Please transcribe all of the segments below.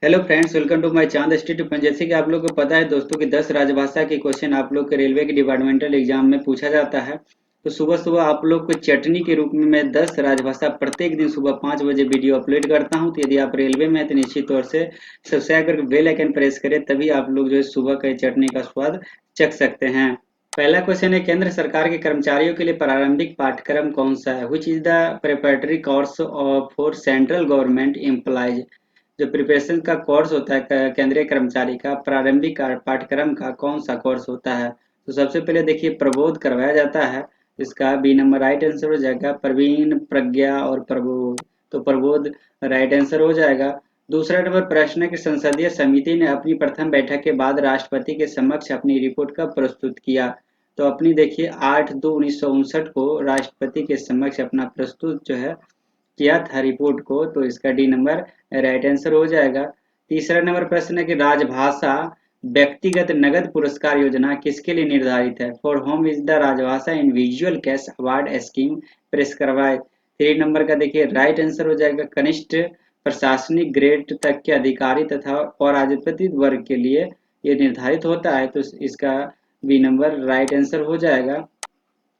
Hello friends, welcome to my Chand study tip. जैसे कि आप लोग को पता है दोस्तों कि 10 राजभाषा के क्वेश्चन आप लोग के रेलवे के डिपार्टमेंटल एग्जाम में पूछा जाता है। तो सुबह सुबह आप लोग को चटनी के रूप में मैं 10 राजभाषा प्रत्येक दिन सुबह 5 बजे वीडियो अपलोड करता हूं। तो यदि आप रेलवे में हैं तो निश्चित तौर से सब्सक्राइब करके बेल आइकन प्रेस करें, तभी आप लोग जो है सुबह के चटनी का स्वाद चख सकते हैं। पहला क्वेश्चन है, केंद्र सरकार के कर्मचारियों के लिए प्रारंभिक पाठ्यक्रम कौन सा है? Which is the preparatory course for central government employees? जो प्रिपरेशन का कोर्स होता है केंद्रीय कर्मचारी का प्रारंभिक पाठ्यक्रम का कौन सा कोर्स होता है? तो सबसे पहले देखिए प्रबोध करवाया जाता है। इसका बी नंबर राइट आंसर हो जाएगा। प्रवीण, प्रज्ञा और प्रबोध, तो प्रबोध राइट आंसर हो जाएगा। दूसरा नंबर प्रश्न है कि संसदीय समिति ने अपनी प्रथम बैठक के बाद राष्ट्रपति के समक्ष अपनी रिपोर्ट कब प्रस्तुत किया? तो अपनी देखिए 8/2/1959 को राष्ट्रपति के समक्ष अपना प्रस्तुत जो है किया था रिपोर्ट को। तो इसका डी नंबर राइट आंसर हो जाएगा। तीसरा नंबर प्रश्न है कि राजभाषा व्यक्तिगत नगद पुरस्कार योजना किसके लिए निर्धारित है? फॉर होम इज द राजभाषा individual cash award scheme prescribe? 3 number का देखिए राइट आंसर हो जाएगा। कनिष्ठ प्रशासनिक ग्रेड तक के अधिकारी तथा अराजपत्रित वर्ग के लिए ये निर्धारित होता है। तो इसका बी नंबर राइट आंसर हो जाएगा।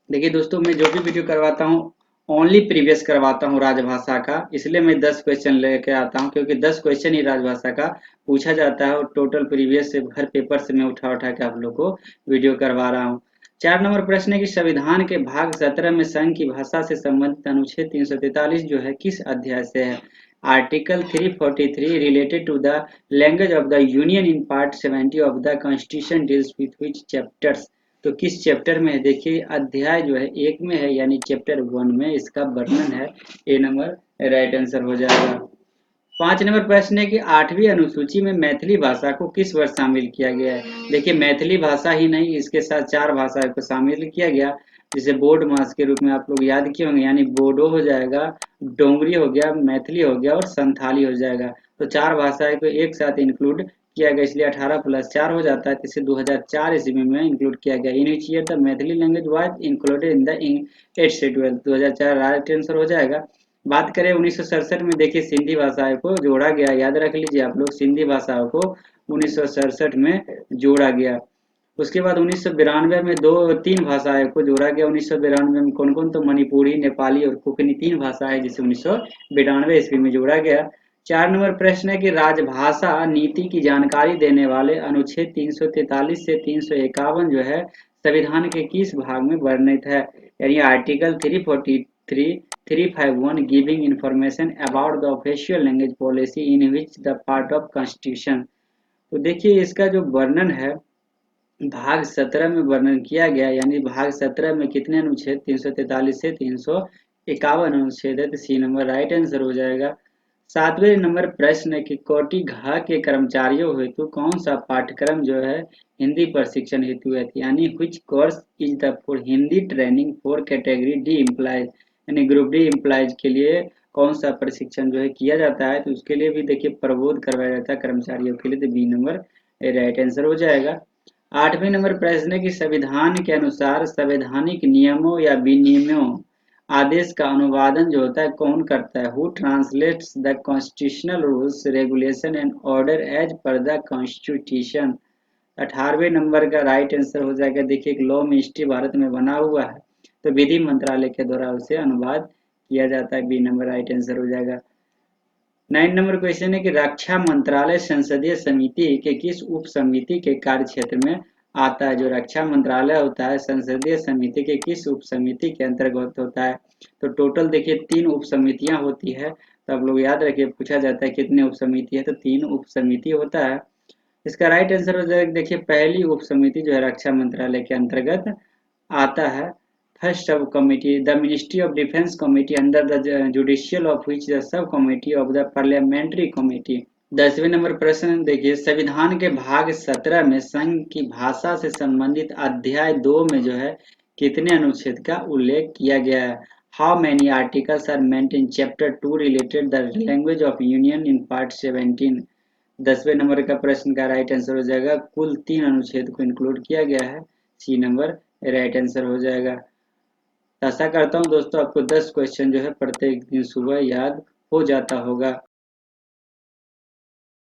देखिए दोस्तों, मैं जो भी वीडियो करवाता हूँ ओनली प्रीवियस करवाता हूँ राजभाषा का, इसलिए मैं 10 क्वेश्चन लेके आता हूँ, क्योंकि 10 क्वेश्चन ही राजभाषा का पूछा जाता है और टोटल प्रीवियस से हर पेपर से मैं उठा उठा के आप लोग को वीडियो करवा रहा हूँ। 4 नंबर प्रश्न है कि संविधान के भाग 17 में संघ की भाषा से संबंधित अनुच्छेद 343 जो है किस अध्याय से है? Article 343 related to the language of the union in part 70 of the constitution deals with which chapters? तो किस चैप्टर में है? देखिए अध्याय जो है 1 में है, यानी चैप्टर 1 में इसका वर्णन है। ए नंबर राइट आंसर हो जाएगा। 5 नंबर प्रश्न है कि 8वीं अनुसूची में मैथिली भाषा को किस वर्ष शामिल किया गया है? देखिए मैथिली भाषा ही नहीं, इसके साथ 4 भाषा को शामिल किया गया, जिसे बोर्ड मास के रूप में आप लोग याद किए होंगे, यानी बोडो हो जाएगा, डोंगरी हो गया, मैथिली हो गया और संथाली हो जाएगा। तो 4 भाषाएं को एक साथ इंक्लूड किया गया, इसलिए 18+4 हो जाता है। तो इसे 2004 ईस्वी में इंक्लूड किया गया। In which year the Maithili language was included in the 8th schedule? 2004 right answer हो जाएगा। बात करें 1967 में, देखिए सिंधी भाषाओं को जोड़ा गया, याद रख लीजिए आप लोग, सिंधी भाषाओं को 1967 में जोड़ा गया। उसके बाद 1992 में 2-3 भाषाएं को जोड़ा गया। 1992 में कौन कौन? तो मणिपुरी, नेपाली और कोंकणी 3 भाषाएं जिसे 1992 ईस्वी में जोड़ा गया। 4 नंबर प्रश्न है कि राजभाषा नीति की जानकारी देने वाले अनुच्छेद 343 से 351 जो है संविधान के किस भाग में वर्णित है? यानी article 343 351 giving information about the official language policy in which the part of constitution? तो देखिए इसका जो वर्णन है भाग 17 में वर्णन किया गया, यानी भाग 17 में कितने अनुच्छेद? 343 से 351 अनुच्छेद है। तो सी नंबर राइट आंसर हो जाएगा। 7वें नंबर प्रश्न है कि कोटि घ के कर्मचारियों हेतु कौन सा पाठ्यक्रम जो है हिंदी प्रशिक्षण हेतु है? यानी which course is the for Hindi training for category D employees? यानी ग्रुप डी एम्प्लॉयज के लिए कौन सा प्रशिक्षण जो है किया जाता है? तो उसके लिए भी देखिए प्रबोध करवाया जाता है कर्मचारियों के लिए। तो बी नंबर राइट आंसर हो जाएगा। 8वें नंबर प्रश्न है कि संविधान के अनुसार संवैधानिक नियमों या विनियमों आदेश का अनुवादन जो होता है कौन करता है? Who translates the constitutional rules regulation and order as per the constitution? 18वें नंबर का राइट आंसर हो जाएगा। देखिए एक लॉ मिनिस्ट्री भारत में बना हुआ है, तो विधि मंत्रालय के द्वारा उसे अनुवाद किया जाता है। बी नंबर राइट आंसर हो जाएगा। 9 नंबर क्वेश्चन है कि रक्षा मंत्रालय संसदीय समिति के किस उप समिति के कार्य क्षेत्र में आता है? जो रक्षा मंत्रालय होता है संसदीय समिति के किस उप समिति के अंतर्गत होता है? तो टोटल देखिए 3 उप समितियां होती है। तो आप लोग याद रखिए, पूछा जाता है कितने उप समिति है, तो 3 उप समिति होता है। इसका राइट आंसर हो जाएगा। देखिए पहली उप समिति जो है रक्षा मंत्रालय के अंतर्गत आता है। First sub committee the ministry of defence committee under the judicial of which the sub committee of the parliamentary committee? 10वें नंबर प्रश्न देखिए संविधान के भाग 17 में संघ की भाषा से संबंधित अध्याय 2 में जो है कितने अनुच्छेद का उल्लेख किया गया है? How many articles are meant in chapter 2 related the language of union in part 17? 10वें नंबर का प्रश्न का राइट आंसर हो जाएगा कुल 3 अनुच्छेद को इंक्लूड किया गया है। सी नंबर राइट आंसर हो जाएगा। आशा करता हूँ दोस्तों आपको 10 क्वेश्चन जो है प्रत्येक दिन सुबह याद हो जाता होगा।